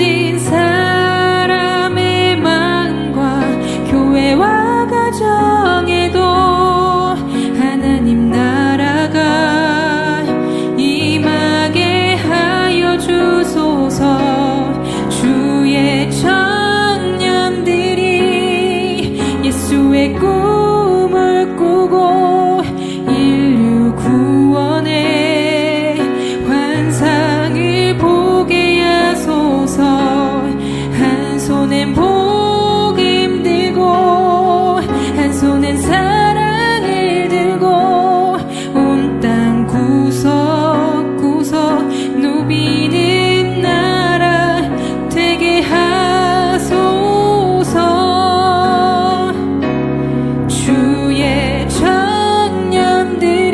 모든 사람의 마음과 교회와 가정에도 하나님 나라가 임하게 하여 주소서. 주의 청년들이 예수의 꿈을 꾸고 인류 구원의 환상을 보게 하소서. 한 손엔 복음 들고 한 손엔 사랑을 들고 온 땅 구석구석 누비는 나라 되게 하소서. 주의 청년들이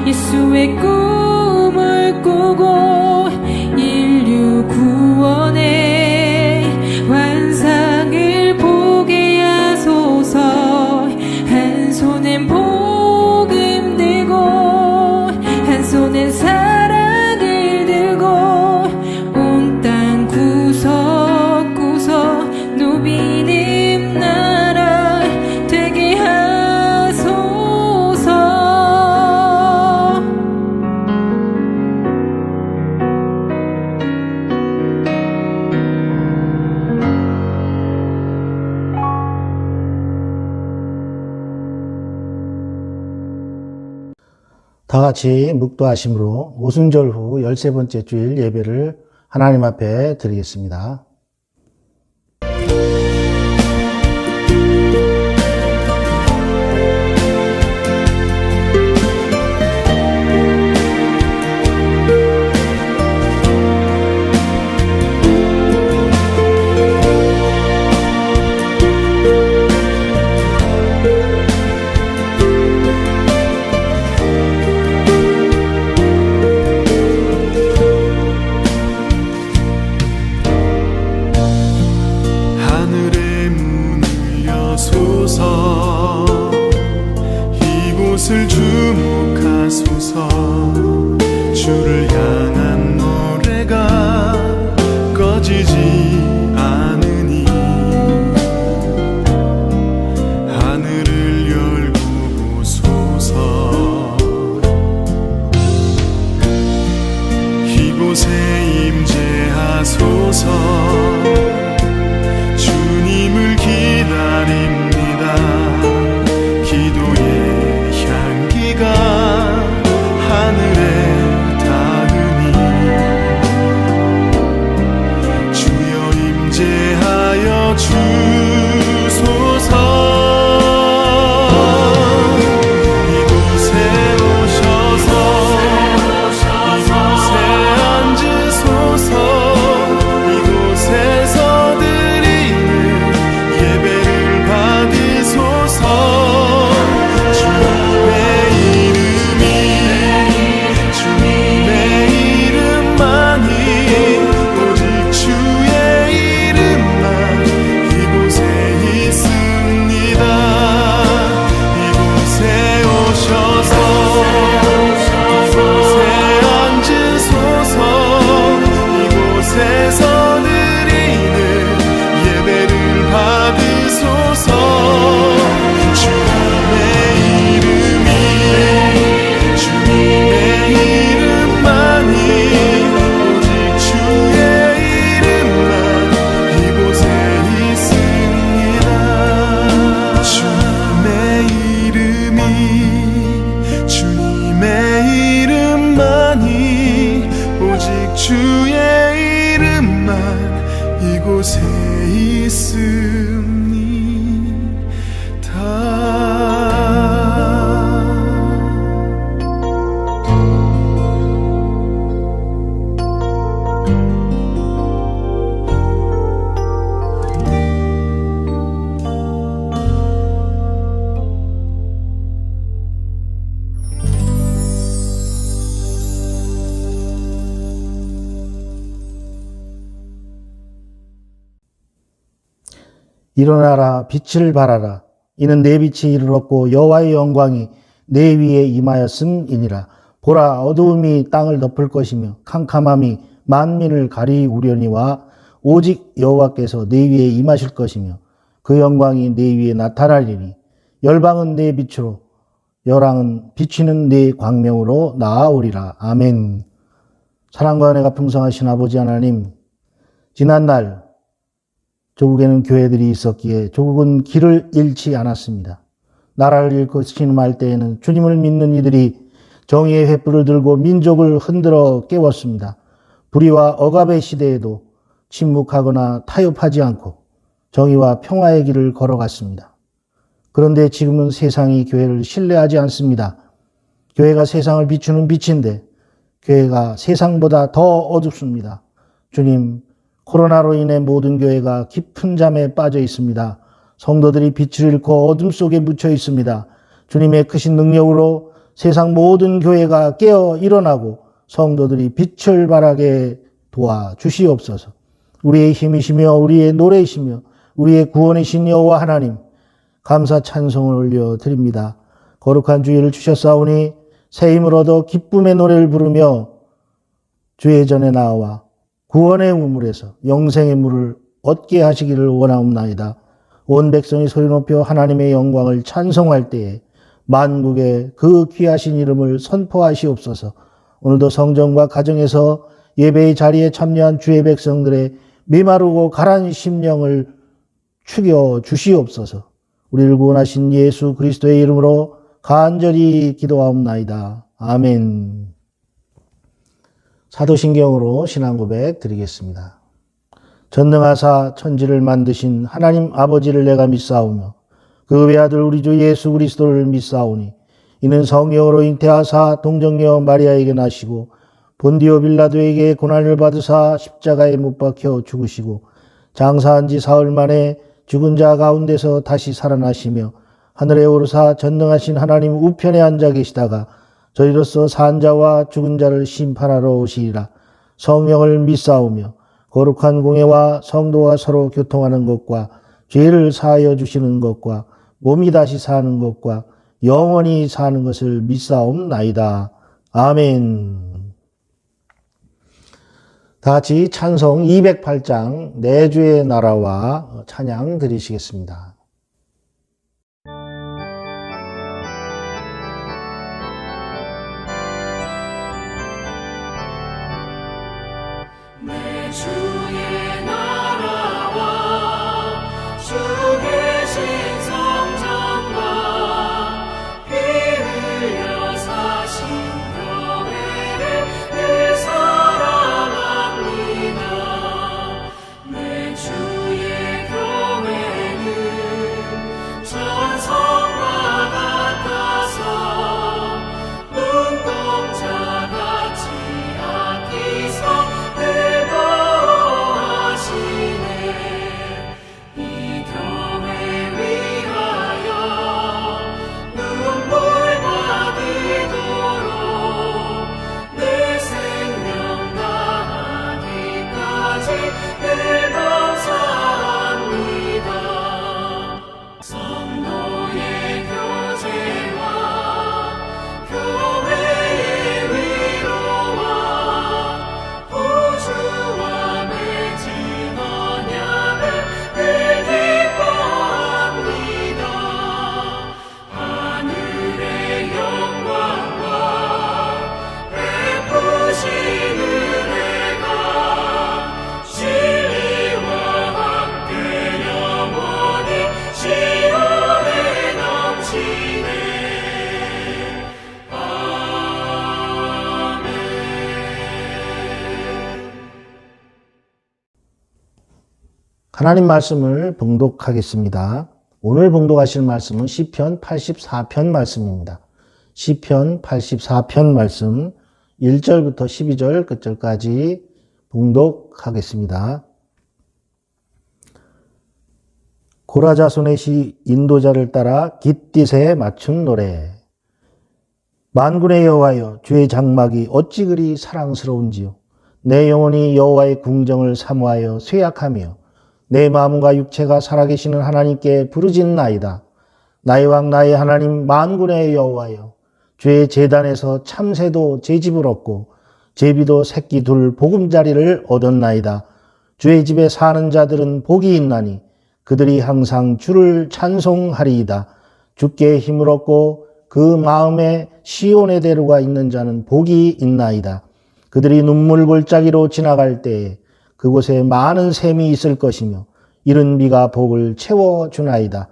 예수의 꿈을 꾸고 인류 구원의 환상을 보게 하소서. 한 손엔 복음 들고 한 손엔 사랑을 들고 온 땅 구석구석 누비는 나라 되게 하소서. 다 같이 묵도하심으로 오순절 후 13번째 주일 예배를 하나님 앞에 드리겠습니다. 하늘의 문을 여소서. 이곳을 주목하소서. 주를 향한 노래가 꺼지지 않으니 하늘을 열고 보소서. 이곳에 임재하소서. 주님을 기다립니다. 기도의 향기가 하늘에 닿으니 주여 임재하여 주소서. 이곳에 오셔서 이곳에 앉으소서. 이곳에서 드리는 예배를 받으소서. 주님의 이름이 주님의 이름만이 오직 주의 이름만 이곳에 있습니다. 이곳에 오셔서 이곳에 앉으소서. 이곳에서 드리는 예배를 받으소서. 주님의 이름이 주님의 이름만이 오직 주의 이름만 이곳에 있습니다. 주님의 이름이 주님의 이름만이 오직 주의 이름만 이곳에 일어나라 빛을 발하라. 이는 내 빛이 이르렀고 여호와의 영광이 내 위에 임하였음이니라. 보라, 어두움이 땅을 덮을 것이며 캄캄함이 만민을 가리우려니와 오직 여호와께서 내 위에 임하실 것이며 그 영광이 내 위에 나타나리니 열방은 내 빛으로 열왕은 비치는 내 광명으로 나아오리라. 아멘. 사랑과 은혜가 풍성하신 아버지 하나님, 지난날 조국에는 교회들이 있었기에 조국은 길을 잃지 않았습니다. 나라를 잃고 신음할 때에는 주님을 믿는 이들이 정의의 횃불을 들고 민족을 흔들어 깨웠습니다. 불의와 억압의 시대에도 침묵하거나 타협하지 않고 정의와 평화의 길을 걸어갔습니다. 그런데 지금은 세상이 교회를 신뢰하지 않습니다. 교회가 세상을 비추는 빛인데 교회가 세상보다 더 어둡습니다. 주님, 코로나로 인해 모든 교회가 깊은 잠에 빠져 있습니다. 성도들이 빛을 잃고 어둠 속에 묻혀 있습니다. 주님의 크신 능력으로 세상 모든 교회가 깨어 일어나고 성도들이 빛을 발하게 도와주시옵소서. 우리의 힘이시며 우리의 노래이시며 우리의 구원이신 여호와 하나님, 감사 찬송을 올려드립니다. 거룩한 주일을 주셨사오니 새 힘을 얻어 기쁨의 노래를 부르며 주의 전에 나와 구원의 우물에서 영생의 물을 얻게 하시기를 원하옵나이다. 온 백성이 소리 높여 하나님의 영광을 찬송할 때에 만국의 그 귀하신 이름을 선포하시옵소서. 오늘도 성전과 가정에서 예배의 자리에 참여한 주의 백성들의 메마르고 가라앉은 심령을 축여 주시옵소서. 우리를 구원하신 예수 그리스도의 이름으로 간절히 기도하옵나이다. 아멘. 사도신경으로 신앙고백 드리겠습니다. 전능하사 천지를 만드신 하나님 아버지를 내가 믿사오며 그 외아들 우리 주 예수 그리스도를 믿사오니 이는 성령으로 잉태하사 동정녀 마리아에게 나시고 본디오 빌라도에게 고난을 받으사 십자가에 못 박혀 죽으시고 장사한 지 사흘 만에 죽은 자 가운데서 다시 살아나시며 하늘에 오르사 전능하신 하나님 우편에 앉아 계시다가 저희로서 산 자와 죽은 자를 심판하러 오시리라. 성령을 믿사오며 거룩한 공예와 성도가 서로 교통하는 것과 죄를 사하여 주시는 것과 몸이 다시 사는 것과 영원히 사는 것을 믿사옵나이다. 아멘. 다 같이 찬송 208장 내 주의 나라와 찬양 드리시겠습니다. 내 주의 나라와 주 계신 성전과 피 흘려 사신 교회를 늘 사랑합니다. 내 주의 교회는 천성과 같아서 눈동자같이 아끼사 하나님 말씀을 봉독하겠습니다. 오늘 봉독하실 말씀은 시편 84편 말씀입니다. 시편 84편 말씀 1절부터 12절 끝절까지 봉독하겠습니다. 고라 자손의 시 인도자를 따라 깃딧에 맞춘 노래. 만군의 여호와여, 주의 장막이 어찌 그리 사랑스러운지요. 내 영혼이 여호와의 궁정을 사모하여 쇠약하며 내 마음과 육체가 살아계시는 하나님께 부르짖나이다. 나의 왕 나의 하나님 만군의 여호와여, 주의 제단에서 참새도 제 집을 얻고 제비도 새끼 둘 보금자리를 얻었나이다. 주의 집에 사는 자들은 복이 있나니 그들이 항상 주를 찬송하리이다. 주께 힘을 얻고 그 마음에 시온의 대로가 있는 자는 복이 있나이다. 그들이 눈물 골짜기로 지나갈 때에 그곳에 많은 샘이 있을 것이며 이른 비가 복을 채워주나이다.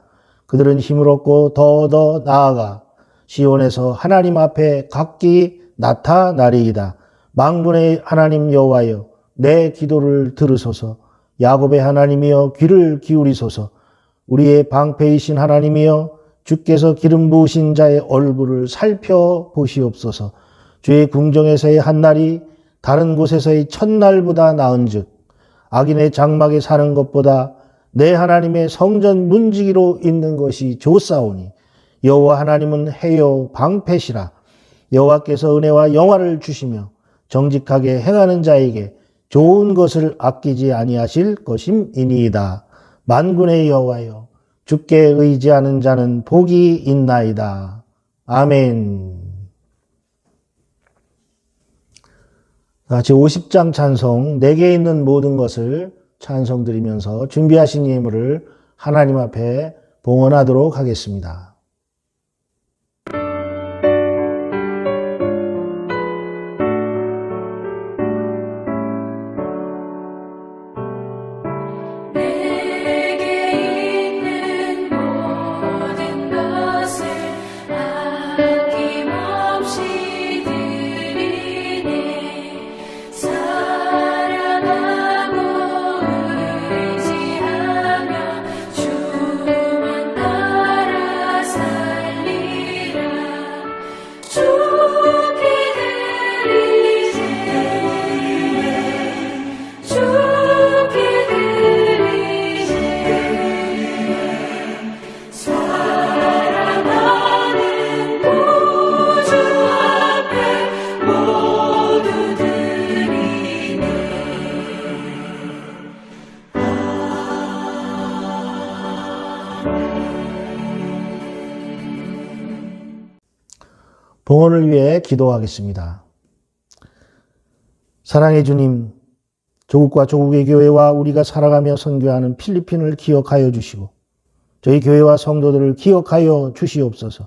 그들은 힘을 얻고 더 나아가 시온에서 하나님 앞에 각기 나타나리이다. 만군의 하나님 여호와여, 내 기도를 들으소서. 야곱의 하나님이여, 귀를 기울이소서. 우리의 방패이신 하나님이여, 주께서 기름 부으신 자의 얼굴을 살펴보시옵소서. 주의 궁정에서의 한 날이 다른 곳에서의 첫날보다 나은즉 악인의 장막에 사는 것보다 내 하나님의 성전 문지기로 있는 것이 좋사오니 여호와 하나님은 해요 방패시라. 여호와께서 은혜와 영화를 주시며 정직하게 행하는 자에게 좋은 것을 아끼지 아니하실 것임이니이다. 만군의 여호와여, 주께 의지하는 자는 복이 있나이다. 아멘. 제50장 찬송, 내게 있는 모든 것을 찬송 드리면서 준비하신 예물을 하나님 앞에 봉헌하도록 하겠습니다. 봉헌을 위해 기도하겠습니다. 사랑의 주님, 조국과 조국의 교회와 우리가 살아가며 선교하는 필리핀을 기억하여 주시고 저희 교회와 성도들을 기억하여 주시옵소서.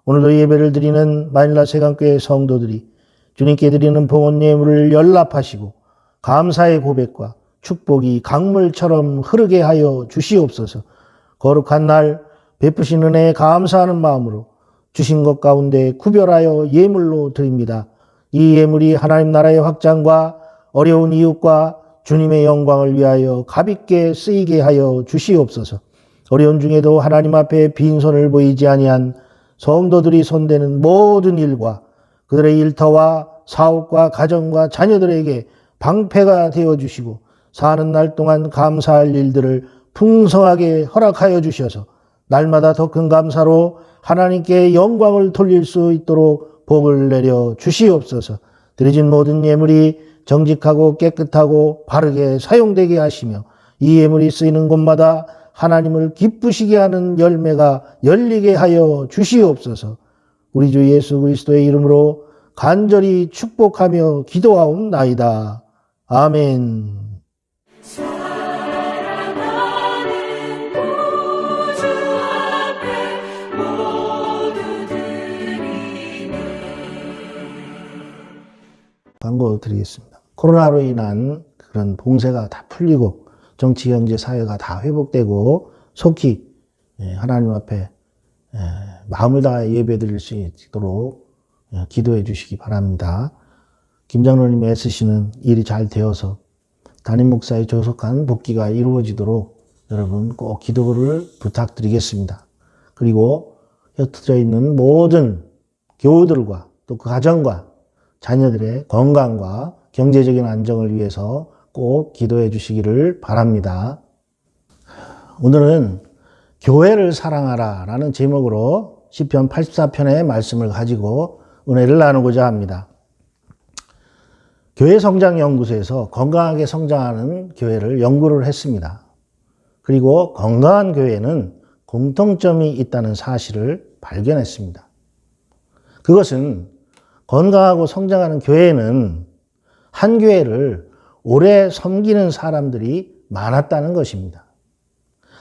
오늘도 예배를 드리는 마닐라 세강교회 성도들이 주님께 드리는 봉헌 예물을 연락하시고 감사의 고백과 축복이 강물처럼 흐르게 하여 주시옵소서. 거룩한 날 베푸신 은혜에 감사하는 마음으로 주신 것 가운데 구별하여 예물로 드립니다. 이 예물이 하나님 나라의 확장과 어려운 이웃과 주님의 영광을 위하여 값있게 쓰이게 하여 주시옵소서. 어려운 중에도 하나님 앞에 빈손을 보이지 아니한 성도들이 손대는 모든 일과 그들의 일터와 사업과 가정과 자녀들에게 방패가 되어주시고 사는 날 동안 감사할 일들을 풍성하게 허락하여 주셔서 날마다 더 큰 감사로 하나님께 영광을 돌릴 수 있도록 복을 내려 주시옵소서. 드려진 모든 예물이 정직하고 깨끗하고 바르게 사용되게 하시며 이 예물이 쓰이는 곳마다 하나님을 기쁘시게 하는 열매가 열리게 하여 주시옵소서. 우리 주 예수 그리스도의 이름으로 간절히 축복하며 기도하옵나이다. 아멘. 광고 드리겠습니다. 코로나로 인한 그런 봉쇄가 다 풀리고 정치, 경제, 사회가 다 회복되고 속히 하나님 앞에 마음을 다해 예배 드릴 수 있도록 기도해 주시기 바랍니다. 김 장로님이 애쓰시는 일이 잘 되어서 담임 목사의 조속한 복귀가 이루어지도록 여러분 꼭 기도를 부탁드리겠습니다. 그리고 흩어져 있는 모든 교우들과 또 그 가정과 자녀들의 건강과 경제적인 안정을 위해서 꼭 기도해 주시기를 바랍니다. 오늘은 교회를 사랑하라 라는 제목으로 시편 84편의 말씀을 가지고 은혜를 나누고자 합니다. 교회성장연구소에서 건강하게 성장하는 교회를 연구를 했습니다. 그리고 건강한 교회는 공통점이 있다는 사실을 발견했습니다. 그것은 건강하고 성장하는 교회는 한 교회를 오래 섬기는 사람들이 많았다는 것입니다.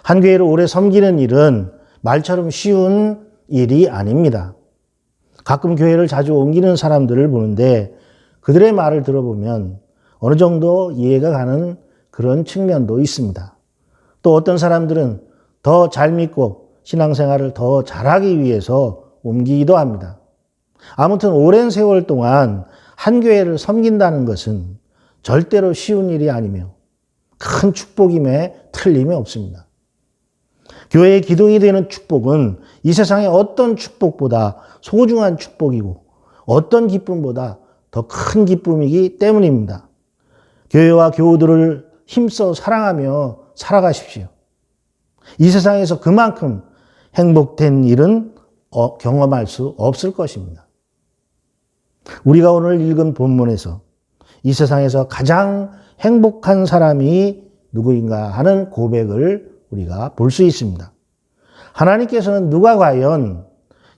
한 교회를 오래 섬기는 일은 말처럼 쉬운 일이 아닙니다. 가끔 교회를 자주 옮기는 사람들을 보는데 그들의 말을 들어보면 어느 정도 이해가 가는 그런 측면도 있습니다. 또 어떤 사람들은 더 잘 믿고 신앙생활을 더 잘하기 위해서 옮기기도 합니다. 아무튼 오랜 세월 동안 한 교회를 섬긴다는 것은 절대로 쉬운 일이 아니며 큰 축복임에 틀림이 없습니다. 교회의 기둥이 되는 축복은 이 세상의 어떤 축복보다 소중한 축복이고 어떤 기쁨보다 더 큰 기쁨이기 때문입니다. 교회와 교우들을 힘써 사랑하며 살아가십시오. 이 세상에서 그만큼 행복된 일은 경험할 수 없을 것입니다. 우리가 오늘 읽은 본문에서 이 세상에서 가장 행복한 사람이 누구인가 하는 고백을 우리가 볼 수 있습니다. 하나님께서는 누가 과연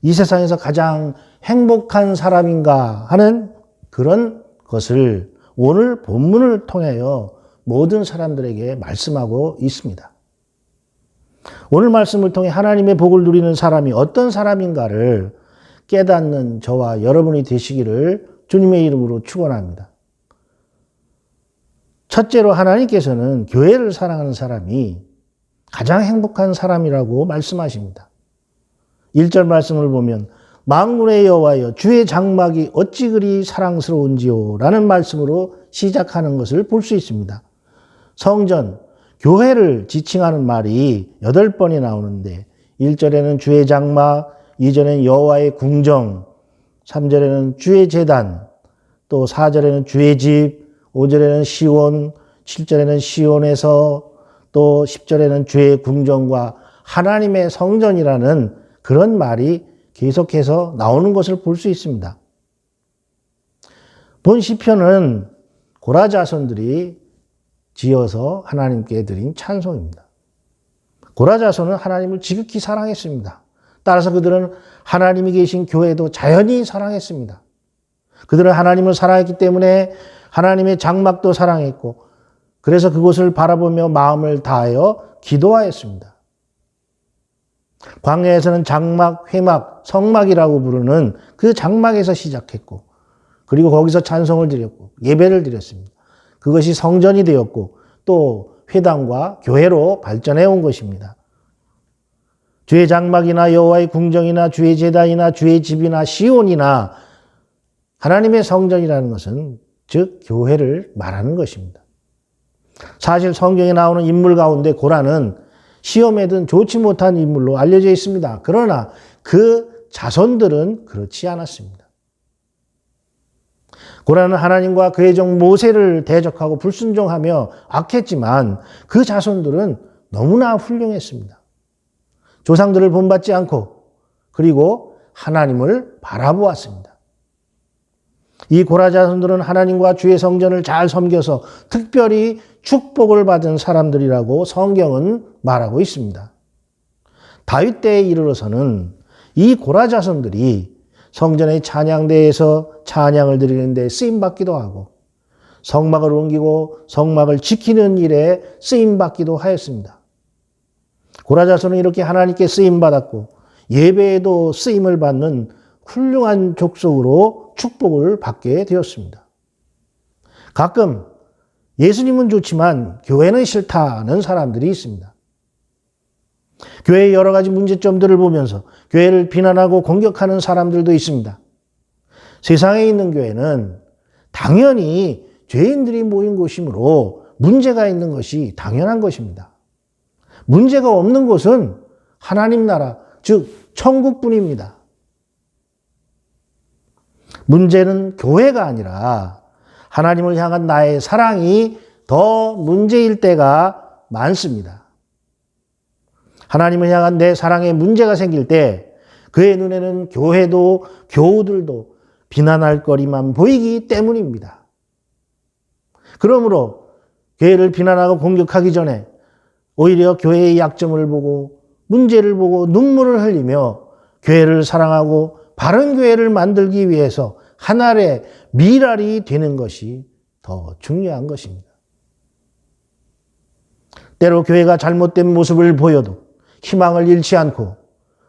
이 세상에서 가장 행복한 사람인가 하는 그런 것을 오늘 본문을 통하여 모든 사람들에게 말씀하고 있습니다. 오늘 말씀을 통해 하나님의 복을 누리는 사람이 어떤 사람인가를 깨닫는 저와 여러분이 되시기를 주님의 이름으로 축원합니다. 첫째로 하나님께서는 교회를 사랑하는 사람이 가장 행복한 사람이라고 말씀하십니다. 1절 말씀을 보면 만군의 여호와여 주의 장막이 어찌 그리 사랑스러운지요 라는 말씀으로 시작하는 것을 볼 수 있습니다. 성전, 교회를 지칭하는 말이 8번이 나오는데 1절에는 주의 장막, 2절에는 여호와의 궁정, 3절에는 주의 제단, 또 4절에는 주의 집, 5절에는 시온, 7절에는 시온에서, 또 10절에는 주의 궁정과 하나님의 성전이라는 그런 말이 계속해서 나오는 것을 볼 수 있습니다. 본 시편은 고라 자손들이 지어서 하나님께 드린 찬송입니다. 고라 자손은 하나님을 지극히 사랑했습니다. 따라서 그들은 하나님이 계신 교회도 자연히 사랑했습니다. 그들은 하나님을 사랑했기 때문에 하나님의 장막도 사랑했고 그래서 그곳을 바라보며 마음을 다하여 기도하였습니다. 광야에서는 장막, 회막, 성막이라고 부르는 그 장막에서 시작했고 그리고 거기서 찬송을 드렸고 예배를 드렸습니다. 그것이 성전이 되었고 또 회당과 교회로 발전해 온 것입니다. 주의 장막이나 여호와의 궁정이나 주의 제단이나 주의 집이나 시온이나 하나님의 성전이라는 것은 즉 교회를 말하는 것입니다. 사실 성경에 나오는 인물 가운데 고라는 시험에 든 좋지 못한 인물로 알려져 있습니다. 그러나 그 자손들은 그렇지 않았습니다. 고라는 하나님과 그의 종 모세를 대적하고 불순종하며 악했지만 그 자손들은 너무나 훌륭했습니다. 조상들을 본받지 않고 그리고 하나님을 바라보았습니다. 이 고라 자손들은 하나님과 주의 성전을 잘 섬겨서 특별히 축복을 받은 사람들이라고 성경은 말하고 있습니다. 다윗 때에 이르러서는 이 고라 자손들이 성전의 찬양대에서 찬양을 드리는 데 쓰임받기도 하고 성막을 옮기고 성막을 지키는 일에 쓰임받기도 하였습니다. 고라 자손은 이렇게 하나님께 쓰임받았고 예배에도 쓰임을 받는 훌륭한 족속으로 축복을 받게 되었습니다. 가끔 예수님은 좋지만 교회는 싫다는 사람들이 있습니다. 교회의 여러 가지 문제점들을 보면서 교회를 비난하고 공격하는 사람들도 있습니다. 세상에 있는 교회는 당연히 죄인들이 모인 곳이므로 문제가 있는 것이 당연한 것입니다. 문제가 없는 곳은 하나님 나라, 즉 천국뿐입니다. 문제는 교회가 아니라 하나님을 향한 나의 사랑이 더 문제일 때가 많습니다. 하나님을 향한 내 사랑에 문제가 생길 때 그의 눈에는 교회도 교우들도 비난할 거리만 보이기 때문입니다. 그러므로 교회를 비난하고 공격하기 전에 오히려 교회의 약점을 보고 문제를 보고 눈물을 흘리며 교회를 사랑하고 바른 교회를 만들기 위해서 하나의 미랄이 되는 것이 더 중요한 것입니다. 때로 교회가 잘못된 모습을 보여도 희망을 잃지 않고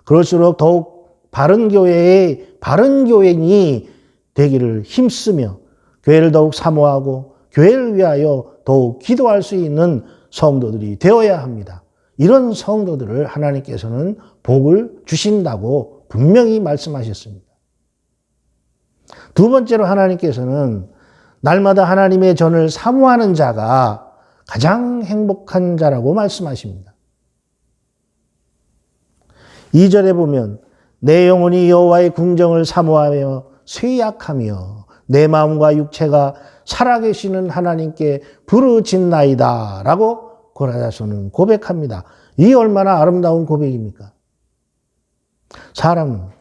그럴수록 더욱 바른 교인이 되기를 힘쓰며 교회를 더욱 사모하고 교회를 위하여 더욱 기도할 수 있는 성도들이 되어야 합니다. 이런 성도들을 하나님께서는 복을 주신다고 분명히 말씀하셨습니다. 두 번째로 하나님께서는 날마다 하나님의 전을 사모하는 자가 가장 행복한 자라고 말씀하십니다. 2절에 보면 내 영혼이 여호와의 궁정을 사모하며 쇠약하며 내 마음과 육체가 살아계시는 하나님께 부르짖나이다 라고 고라야서는 고백합니다. 이 얼마나 아름다운 고백입니까? 사람은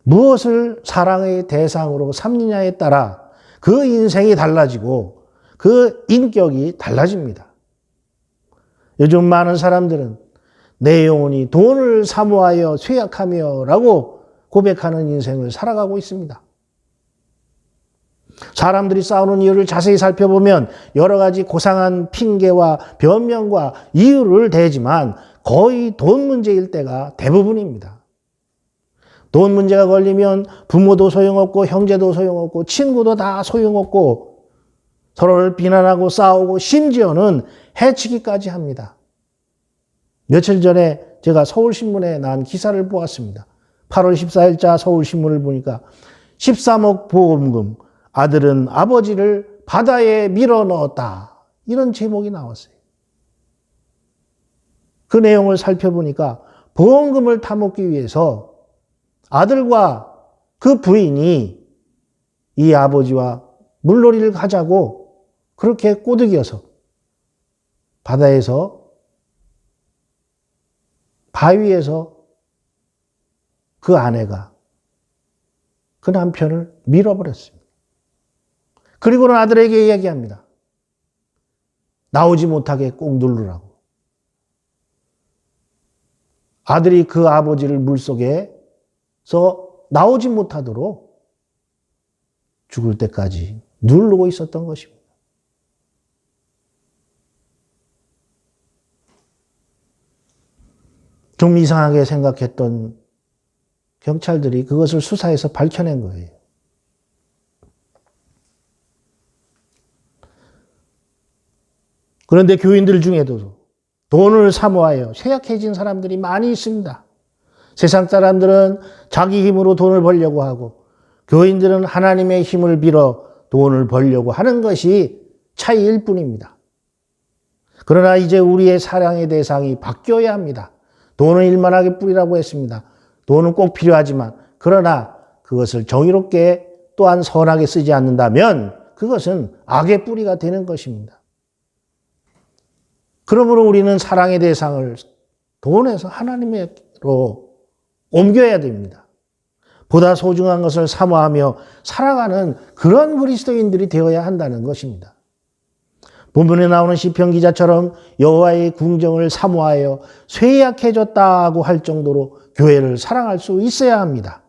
무엇을 사랑의 대상으로 삼느냐에 따라 그 인생이 달라지고 그 인격이 달라집니다. 요즘 많은 사람들은 내 영혼이 돈을 사모하여 쇠약하며 라고 고백하는 인생을 살아가고 있습니다. 사람들이 싸우는 이유를 자세히 살펴보면 여러 가지 고상한 핑계와 변명과 이유를 대지만 거의 돈 문제일 때가 대부분입니다. 돈 문제가 걸리면 부모도 소용없고 형제도 소용없고 친구도 다 소용없고 서로를 비난하고 싸우고 심지어는 해치기까지 합니다. 며칠 전에 제가 서울신문에 난 기사를 보았습니다. 8월 14일자 서울신문을 보니까 13억 보험금, 아들은 아버지를 바다에 밀어넣었다. 이런 제목이 나왔어요. 그 내용을 살펴보니까 보험금을 타먹기 위해서 아들과 그 부인이 이 아버지와 물놀이를 가자고 그렇게 꼬드겨서 바다에서 바위에서 그 아내가 그 남편을 밀어버렸습니다. 그리고는 아들에게 이야기합니다. 나오지 못하게 꼭 누르라고. 아들이 그 아버지를 물속에서 나오지 못하도록 죽을 때까지 누르고 있었던 것입니다. 좀 이상하게 생각했던 경찰들이 그것을 수사해서 밝혀낸 거예요. 그런데 교인들 중에도 돈을 사모하여 쇠약해진 사람들이 많이 있습니다. 세상 사람들은 자기 힘으로 돈을 벌려고 하고 교인들은 하나님의 힘을 빌어 돈을 벌려고 하는 것이 차이일 뿐입니다. 그러나 이제 우리의 사랑의 대상이 바뀌어야 합니다. 돈은 일만하게 뿌리라고 했습니다. 돈은 꼭 필요하지만 그러나 그것을 정의롭게 또한 선하게 쓰지 않는다면 그것은 악의 뿌리가 되는 것입니다. 그러므로 우리는 사랑의 대상을 돈에서 하나님으로 옮겨야 됩니다. 보다 소중한 것을 사모하며 살아가는 그런 그리스도인들이 되어야 한다는 것입니다. 본문에 나오는 시편 기자처럼 여호와의 궁정을 사모하여 쇠약해졌다고 할 정도로 교회를 사랑할 수 있어야 합니다.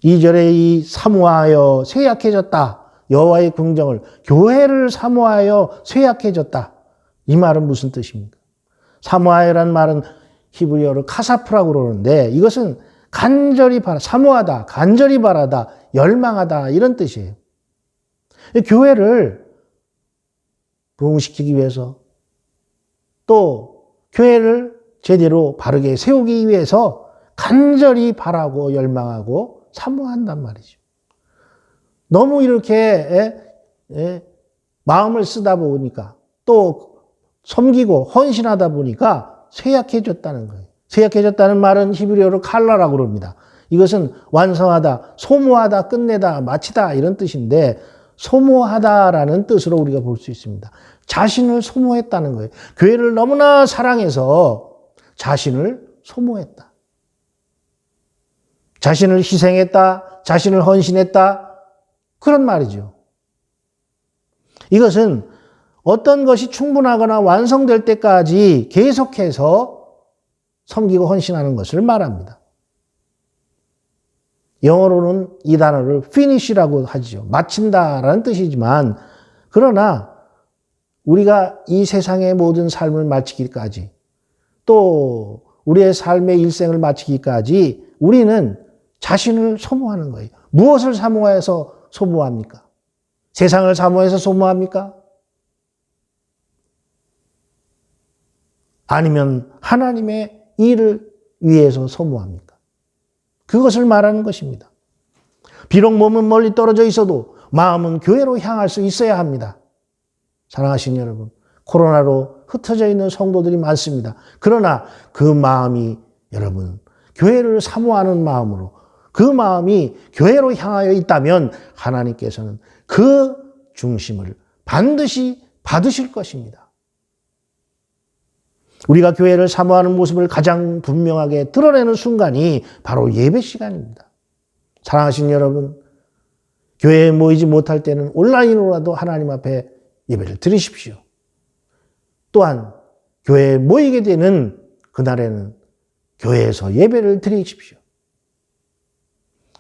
이 절에 이 사모하여 쇠약해졌다. 여호와의 궁정을, 교회를 사모하여 쇠약해졌다. 이 말은 무슨 뜻입니까? 사모하여란 말은 히브리어로 카사프라고 그러는데 이것은 간절히 사모하다, 간절히 바라다, 열망하다 이런 뜻이에요. 교회를 부흥시키기 위해서 또 교회를 제대로 바르게 세우기 위해서 간절히 바라고 열망하고 사모한단 말이죠. 너무 이렇게 마음을 쓰다 보니까 또 섬기고 헌신하다 보니까 쇠약해졌다는 거예요. 쇠약해졌다는 말은 히브리어로 칼라라고 그럽니다. 이것은 완성하다, 소모하다, 끝내다, 마치다 이런 뜻인데 소모하다라는 뜻으로 우리가 볼 수 있습니다. 자신을 소모했다는 거예요. 교회를 너무나 사랑해서 자신을 소모했다. 자신을 희생했다, 자신을 헌신했다 그런 말이죠. 이것은 어떤 것이 충분하거나 완성될 때까지 계속해서 섬기고 헌신하는 것을 말합니다. 영어로는 이 단어를 finish라고 하죠. 마친다라는 뜻이지만, 그러나 우리가 이 세상의 모든 삶을 마치기까지, 또 우리의 삶의 일생을 마치기까지 우리는 자신을 소모하는 거예요. 무엇을 사모해서 소모합니까? 세상을 사모해서 소모합니까? 아니면 하나님의 일을 위해서 소모합니까? 그것을 말하는 것입니다. 비록 몸은 멀리 떨어져 있어도 마음은 교회로 향할 수 있어야 합니다. 사랑하신 여러분, 코로나로 흩어져 있는 성도들이 많습니다. 그러나 그 마음이 여러분, 교회를 사모하는 마음으로 그 마음이 교회로 향하여 있다면 하나님께서는 그 중심을 반드시 받으실 것입니다. 우리가 교회를 사모하는 모습을 가장 분명하게 드러내는 순간이 바로 예배 시간입니다. 사랑하신 여러분, 교회에 모이지 못할 때는 온라인으로라도 하나님 앞에 예배를 드리십시오. 또한 교회에 모이게 되는 그날에는 교회에서 예배를 드리십시오.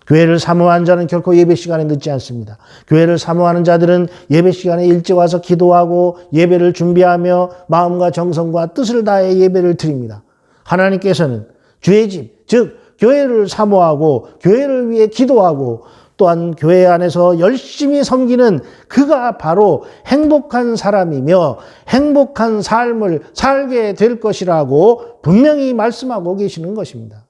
교회를 사모하는 자는 결코 예배 시간에 늦지 않습니다. 교회를 사모하는 자들은 예배 시간에 일찍 와서 기도하고 예배를 준비하며 마음과 정성과 뜻을 다해 예배를 드립니다. 하나님께서는 주의 집, 즉 교회를 사모하고 교회를 위해 기도하고 또한 교회 안에서 열심히 섬기는 그가 바로 행복한 사람이며 행복한 삶을 살게 될 것이라고 분명히 말씀하고 계시는 것입니다.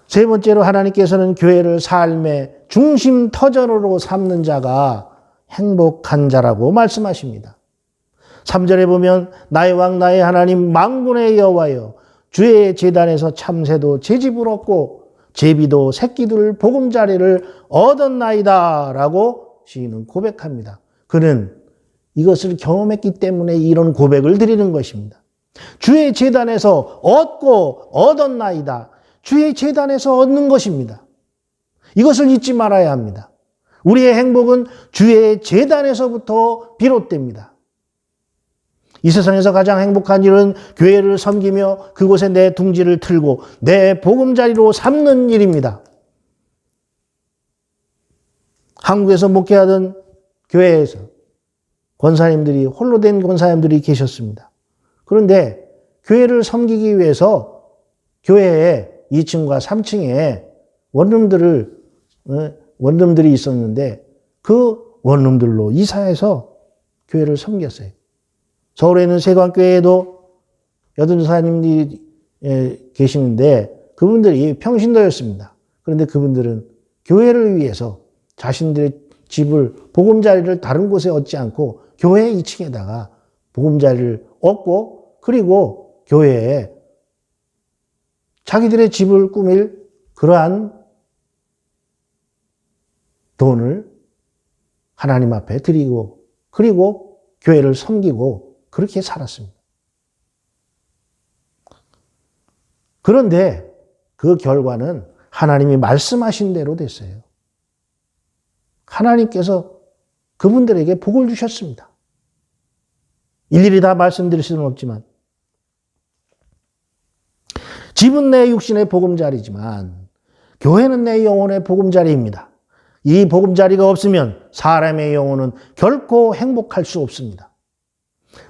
세 번째로 하나님께서는 교회를 삶의 중심 터전으로 삼는 자가 행복한 자라고 말씀하십니다. 3절에 보면 나의 왕 나의 하나님 만군의 여호와여 주의 제단에서 참새도 제 집을 얻고 제비도 새끼들 보금자리를 얻었나이다 라고 시인은 고백합니다. 그는 이것을 경험했기 때문에 이런 고백을 드리는 것입니다. 주의 제단에서 얻고 얻었나이다. 주의 제단에서 얻는 것입니다. 이것을 잊지 말아야 합니다. 우리의 행복은 주의 제단에서부터 비롯됩니다. 이 세상에서 가장 행복한 일은 교회를 섬기며 그곳에 내 둥지를 틀고 내 보금자리로 삼는 일입니다. 한국에서 목회하던 교회에서 권사님들이 홀로 된 권사님들이 계셨습니다. 그런데 교회를 섬기기 위해서 교회에 2층과 3층에 원룸들이 있었는데 그 원룸들로 이사해서 교회를 섬겼어요. 서울에 있는 세관교회에도 여든사님들이 계시는데 그분들이 평신도였습니다. 그런데 그분들은 교회를 위해서 자신들의 집을 보금자리를 다른 곳에 얻지 않고 교회 2층에다가 보금자리를 얻고 그리고 교회에 자기들의 집을 꾸밀 그러한 돈을 하나님 앞에 드리고 그리고 교회를 섬기고 그렇게 살았습니다. 그런데 그 결과는 하나님이 말씀하신 대로 됐어요. 하나님께서 그분들에게 복을 주셨습니다. 일일이 다 말씀드릴 수는 없지만 집은 내 육신의 보금자리지만 교회는 내 영혼의 보금자리입니다. 이 보금자리가 없으면 사람의 영혼은 결코 행복할 수 없습니다.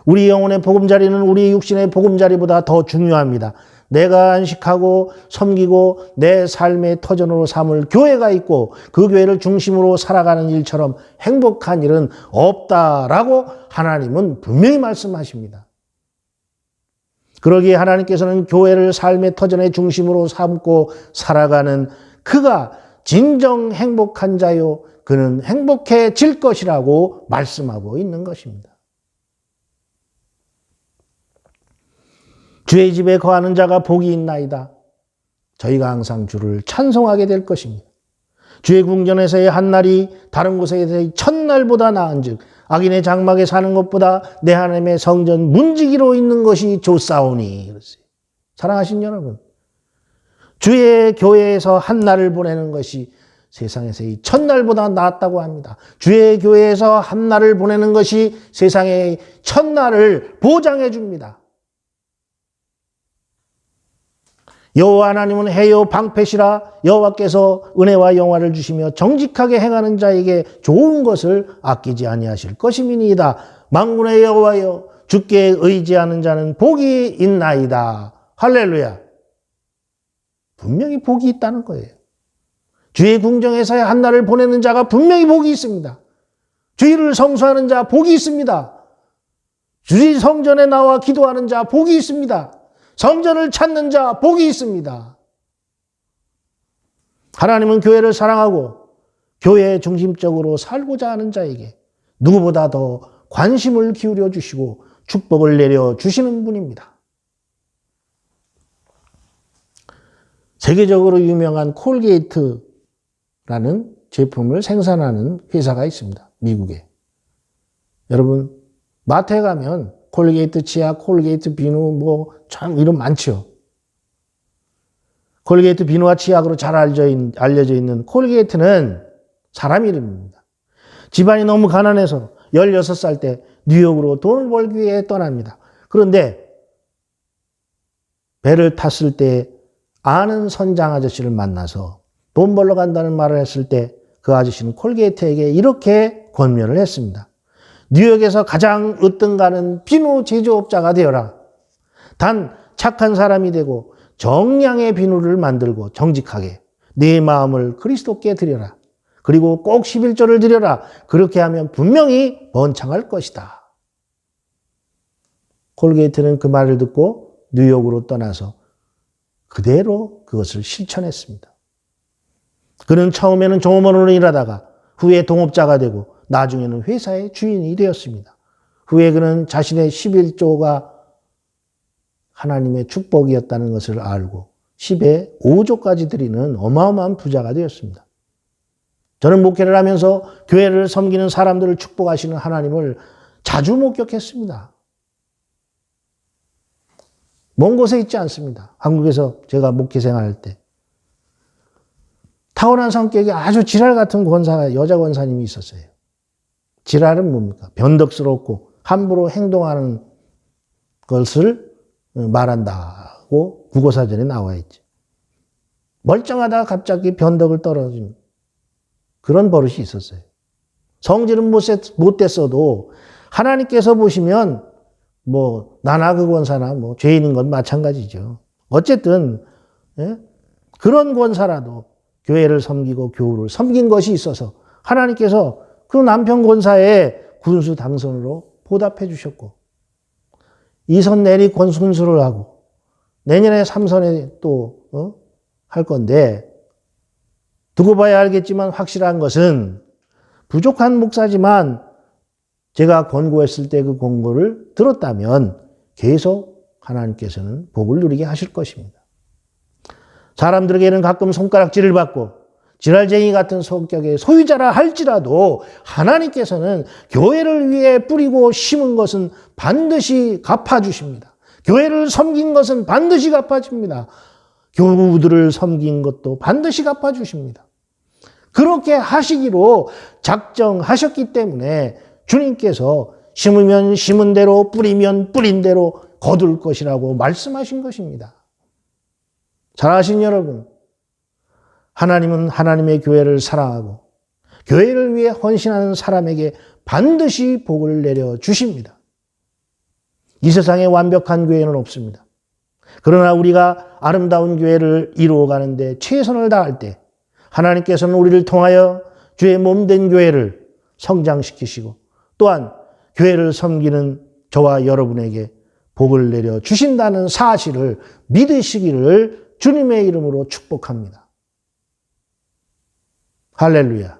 우리 영혼의 보금자리는 우리 육신의 보금자리보다 더 중요합니다. 내가 안식하고 섬기고 내 삶의 터전으로 삼을 교회가 있고 그 교회를 중심으로 살아가는 일처럼 행복한 일은 없다라고 하나님은 분명히 말씀하십니다. 그러기에 하나님께서는 교회를 삶의 터전의 중심으로 삼고 살아가는 그가 진정 행복한 자요 그는 행복해질 것이라고 말씀하고 있는 것입니다. 주의 집에 거하는 자가 복이 있나이다. 저희가 항상 주를 찬송하게 될 것입니다. 주의 궁전에서의 한 날이 다른 곳에서의 첫날보다 나은즉 악인의 장막에 사는 것보다 내 하나님의 성전 문지기로 있는 것이 좋사오니. 그랬어요. 사랑하신 여러분, 주의 교회에서 한 날을 보내는 것이 세상에서의 첫날보다 낫다고 합니다. 주의 교회에서 한 날을 보내는 것이 세상의 첫날을 보장해 줍니다. 여호와 하나님은 해요 방패시라. 여호와께서 은혜와 영화를 주시며 정직하게 행하는 자에게 좋은 것을 아끼지 아니하실 것임이니이다. 만군의 여호와여, 주께 의지하는 자는 복이 있나이다. 할렐루야. 분명히 복이 있다는 거예요. 주의 궁정에서의 한날을 보내는 자가 분명히 복이 있습니다. 주의를 성수하는 자 복이 있습니다. 주의 성전에 나와 기도하는 자 복이 있습니다. 성전을 찾는 자 복이 있습니다. 하나님은 교회를 사랑하고 교회 중심적으로 살고자 하는 자에게 누구보다 더 관심을 기울여 주시고 축복을 내려 주시는 분입니다. 세계적으로 유명한 콜게이트라는 제품을 생산하는 회사가 있습니다. 미국에. 여러분, 마트에 가면 콜게이트 치약, 콜게이트 비누 참 이름 많죠. 콜게이트 비누와 치약으로 잘 알려져 있는 콜게이트는 사람 이름입니다. 집안이 너무 가난해서 16살 때 뉴욕으로 돈을 벌기 위해 떠납니다. 그런데 배를 탔을 때 아는 선장 아저씨를 만나서 돈 벌러 간다는 말을 했을 때 그 아저씨는 콜게이트에게 이렇게 권면을 했습니다. 뉴욕에서 가장 으뜸가는 비누 제조업자가 되어라. 단 착한 사람이 되고 정량의 비누를 만들고 정직하게 내 마음을 그리스도께 드려라. 그리고 꼭 11조를 드려라. 그렇게 하면 분명히 번창할 것이다. 콜게이트는 그 말을 듣고 뉴욕으로 떠나서 그대로 그것을 실천했습니다. 그는 처음에는 종업원으로 일하다가 후에 동업자가 되고 나중에는 회사의 주인이 되었습니다. 후에 그는 자신의 11조가 하나님의 축복이었다는 것을 알고 10에 5조까지 드리는 어마어마한 부자가 되었습니다. 저는 목회를 하면서 교회를 섬기는 사람들을 축복하시는 하나님을 자주 목격했습니다. 먼 곳에 있지 않습니다. 한국에서 제가 목회 생활할 때 타고난 성격이 아주 지랄 같은 여자 권사님이 있었어요. 지랄은 뭡니까? 변덕스럽고 함부로 행동하는 것을 말한다고 국어사전에 나와 있죠. 멀쩡하다가 갑자기 변덕을 떨어진 그런 버릇이 있었어요. 성질은 못됐어도 하나님께서 보시면 나나 그 권사나 죄인인 건 마찬가지죠. 어쨌든 그런 권사라도 교회를 섬기고 교우를 섬긴 것이 있어서 하나님께서 그 남편 권사의 군수 당선으로 보답해 주셨고 2선 내리 군수를 하고 내년에 3선에 또 할 건데 두고 봐야 알겠지만 확실한 것은 부족한 목사지만 제가 권고했을 때 그 권고를 들었다면 계속 하나님께서는 복을 누리게 하실 것입니다. 사람들에게는 가끔 손가락질을 받고 지랄쟁이 같은 성격의 소유자라 할지라도 하나님께서는 교회를 위해 뿌리고 심은 것은 반드시 갚아주십니다. 교회를 섬긴 것은 반드시 갚아줍니다. 교우들을 섬긴 것도 반드시 갚아주십니다. 그렇게 하시기로 작정하셨기 때문에 주님께서 심으면 심은 대로 뿌리면 뿌린 대로 거둘 것이라고 말씀하신 것입니다. 잘 아신 여러분, 하나님은 하나님의 교회를 사랑하고 교회를 위해 헌신하는 사람에게 반드시 복을 내려 주십니다. 이 세상에 완벽한 교회는 없습니다. 그러나 우리가 아름다운 교회를 이루어가는데 최선을 다할 때 하나님께서는 우리를 통하여 주의 몸된 교회를 성장시키시고 또한 교회를 섬기는 저와 여러분에게 복을 내려 주신다는 사실을 믿으시기를 주님의 이름으로 축복합니다. 할렐루야.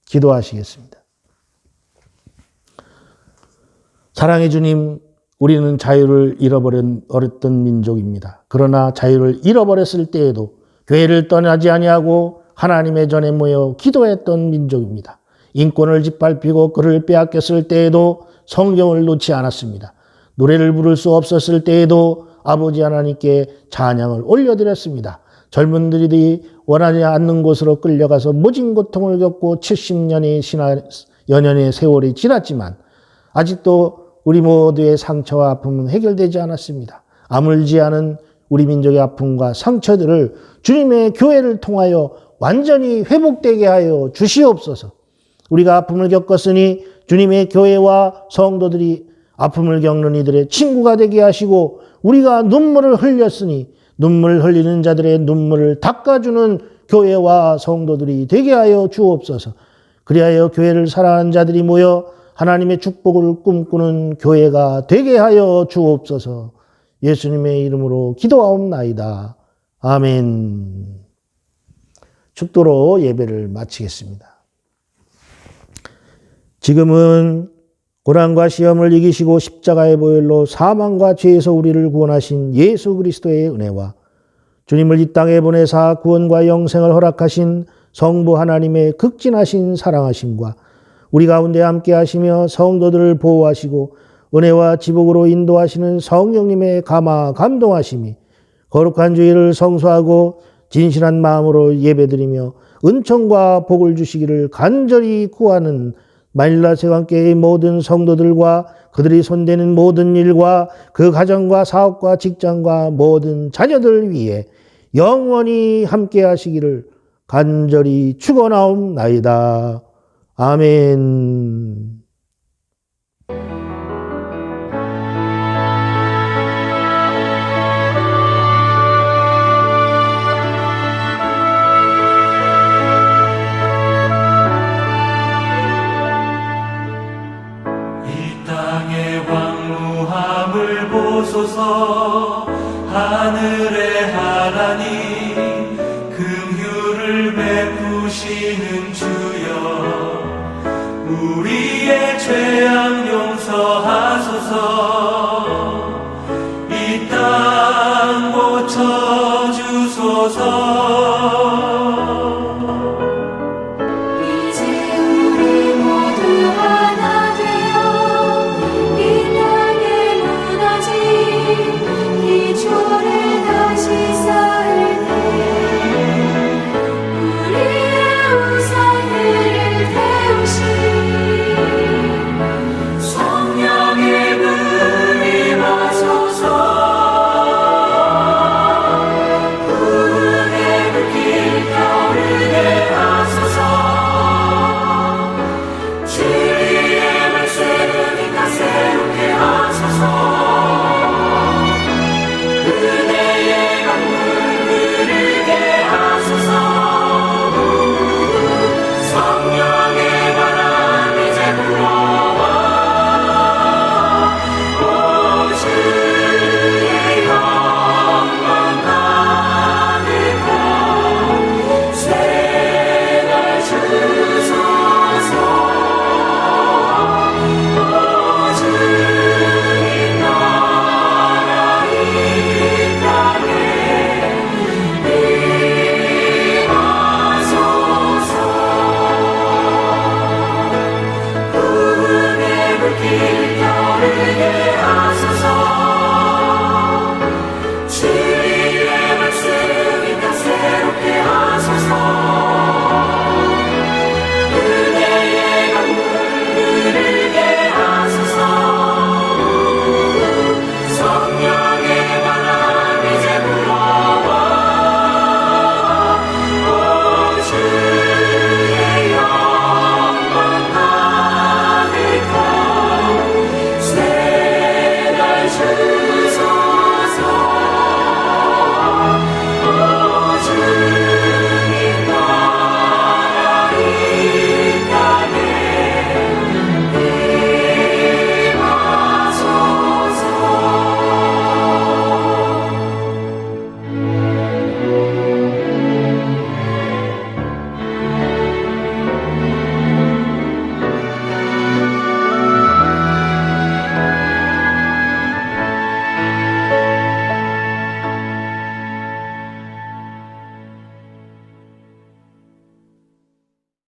기도하시겠습니다. 사랑의 주님, 우리는 자유를 잃어버렸던 민족입니다. 그러나 자유를 잃어버렸을 때에도 교회를 떠나지 아니하고 하나님의 전에 모여 기도했던 민족입니다. 인권을 짓밟히고 그를 빼앗겼을 때에도 성경을 놓지 않았습니다. 노래를 부를 수 없었을 때에도 아버지 하나님께 찬양을 올려드렸습니다. 젊은들이 원하지 않는 곳으로 끌려가서 모진 고통을 겪고 70년의 연연의 세월이 지났지만 아직도 우리 모두의 상처와 아픔은 해결되지 않았습니다. 아물지 않은 우리 민족의 아픔과 상처들을 주님의 교회를 통하여 완전히 회복되게 하여 주시옵소서. 우리가 아픔을 겪었으니 주님의 교회와 성도들이 아픔을 겪는 이들의 친구가 되게 하시고, 우리가 눈물을 흘렸으니 눈물 흘리는 자들의 눈물을 닦아주는 교회와 성도들이 되게 하여 주옵소서. 그리하여 교회를 사랑하는 자들이 모여 하나님의 축복을 꿈꾸는 교회가 되게 하여 주옵소서. 예수님의 이름으로 기도하옵나이다. 아멘. 축도로 예배를 마치겠습니다. 지금은 고난과 시험을 이기시고 십자가의 보혈로 사망과 죄에서 우리를 구원하신 예수 그리스도의 은혜와 주님을 이 땅에 보내사 구원과 영생을 허락하신 성부 하나님의 극진하신 사랑하심과 우리 가운데 함께 하시며 성도들을 보호하시고 은혜와 지복으로 인도하시는 성령님의 감화 감동하심이 거룩한 주일을 성수하고 진실한 마음으로 예배드리며 은총과 복을 주시기를 간절히 구하는 마닐라 세관교회의 모든 성도들과 그들이 손대는 모든 일과 그 가정과 사업과 직장과 모든 자녀들 위해 영원히 함께 하시기를 간절히 축원하옵나이다. 아멘. 보소서. 하늘의 하나님 긍휼을 베푸시는 주여, 우리의 죄악 용서하소서.